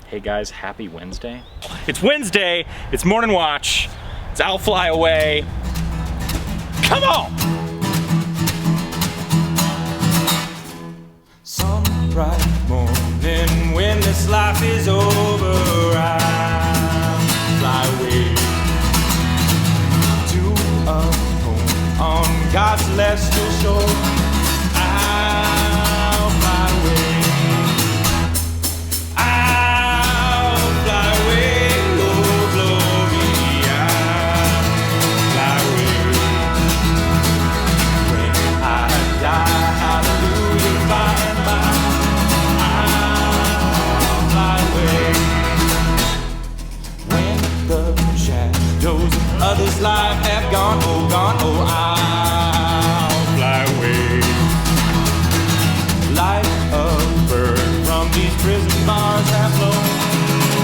Hey guys, happy Wednesday. It's Wednesday, it's morning watch, it's I'll Fly Away. Come on! Some bright morning when this life is over, I'll fly away to a home on God's celestial shore. I'll fly away. I'll fly away, oh glory. I'll fly away. When I die, hallelujah, by and by, I'll fly away. When the shadows of others' life have gone, oh, I'll fly away. Like a bird from these prison bars have flown,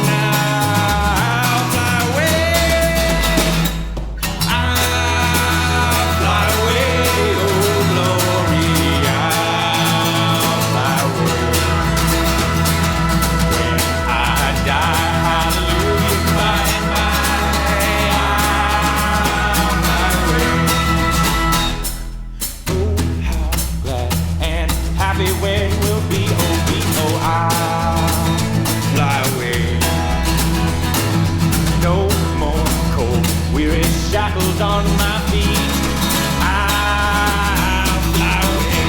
I'll fly away. I'll fly away, oh glory. I'll fly away. When I die, hallelujah, by and by, I'll fly away. Oh, how glad and happy when we'll be, I'll fly away. No more cold, weary shackles on my feet. I'll fly away.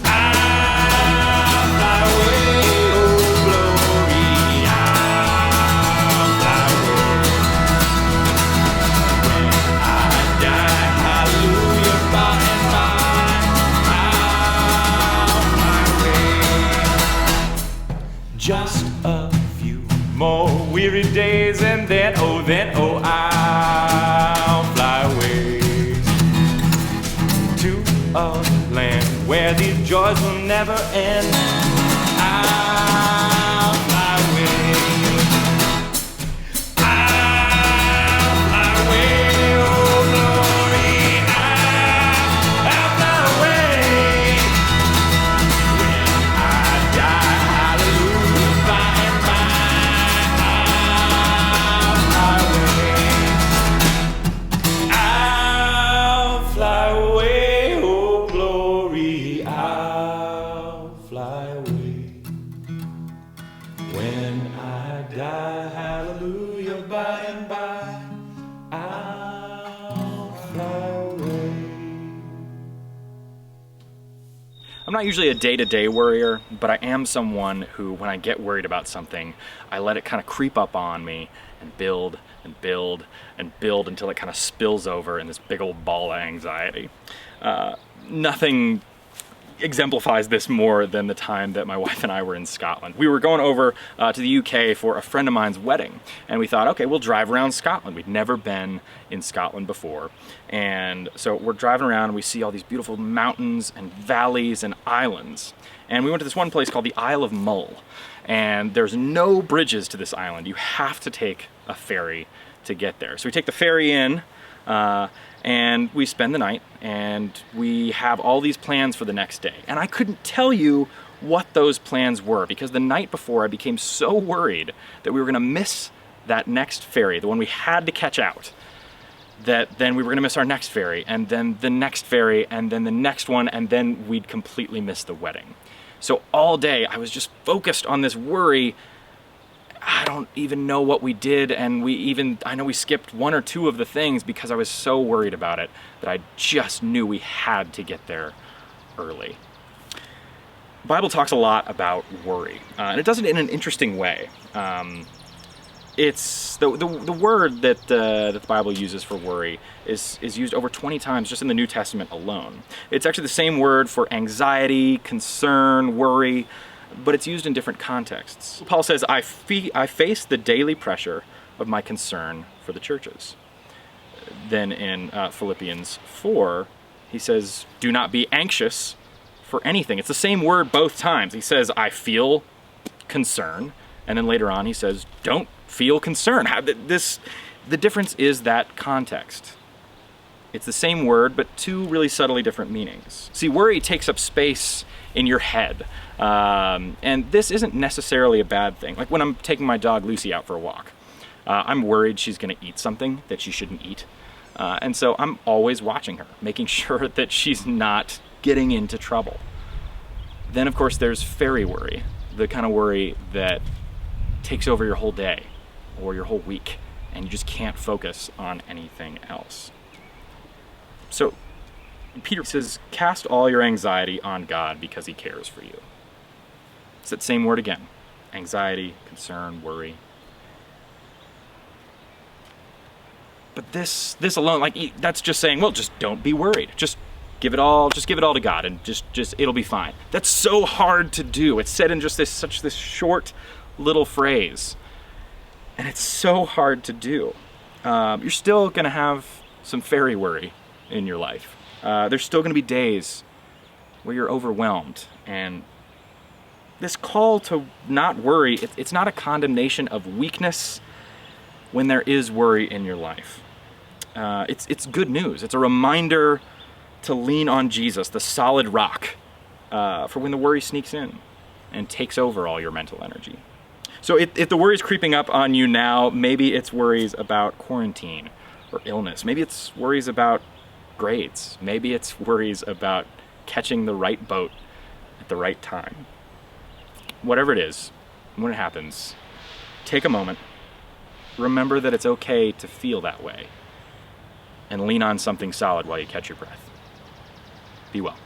I'll fly away, oh glory. I'll fly away. When I die, hallelujah, by and by, I'll fly away. Just a few more weary days and then, oh, I'll fly away to a land where these joys will never end. I'll fly away. I'll fly away, oh glory. I'll fly away. When I die, hallelujah, by and by, I'll fly away, oh glory. I'll fly away. When I die, hallelujah, by and by, I'll fly away. I'm not usually a day-to-day worrier, but I am someone who, when I get worried about something, I let it kind of creep up on me and build and build and build until it kind of spills over in this big old ball of anxiety. Nothing exemplifies this more than the time that my wife and I were in Scotland. We were going over to the UK for a friend of mine's wedding, and we thought, okay, we'll drive around Scotland. We'd never been in Scotland before, and so we're driving around and we see all these beautiful mountains and valleys and islands. And we went to this one place called the Isle of Mull, and there's no bridges to this island. You have to take a ferry to get there. So we take the ferry in, and we spend the night, and we have all these plans for the next day. And I couldn't tell you what those plans were, because the night before I became so worried that we were gonna miss that next ferry, the one we had to catch out, that then we were gonna miss our next ferry, and then the next ferry, and then the next one, and then we'd completely miss the wedding. So all day I was just focused on this worry. I don't even know what we did, and I know we skipped one or two of the things because I was so worried about it that I just knew we had to get there early. The Bible talks a lot about worry, and it does it in an interesting way. It's the word that the Bible uses for worry is used over 20 times just in the New Testament alone. It's actually the same word for anxiety, concern, worry, but it's used in different contexts. Paul says, I face the daily pressure of my concern for the churches. Then in Philippians 4, he says, do not be anxious for anything. It's the same word both times. He says, I feel concern, and then later on he says, don't feel concern. The difference is that context. It's the same word, but two really subtly different meanings. See, worry takes up space in your head. And this isn't necessarily a bad thing. Like when I'm taking my dog Lucy out for a walk, I'm worried she's gonna eat something that she shouldn't eat. And so I'm always watching her, making sure that she's not getting into trouble. Then of course there's ferry worry, the kind of worry that takes over your whole day or your whole week, and you just can't focus on anything else. So Peter says, cast all your anxiety on God because he cares for you. It's that same word again. Anxiety, concern, worry. But this alone, like, that's just saying, well, just don't be worried. Just give it all to God, and just it'll be fine. That's so hard to do. It's said in just such this short little phrase. And it's so hard to do. You're still gonna have some ferry worry in your life. There's still gonna be days where you're overwhelmed, and this call to not worry, it's not a condemnation of weakness when there is worry in your life. It's good news. It's a reminder to lean on Jesus, the solid rock, for when the worry sneaks in and takes over all your mental energy. So if the worry's creeping up on you now, maybe it's worries about quarantine or illness. Maybe it's worries about grades. Maybe it's worries about catching the right boat at the right time. Whatever it is, when it happens, take a moment, remember that it's okay to feel that way, and lean on something solid while you catch your breath. Be well.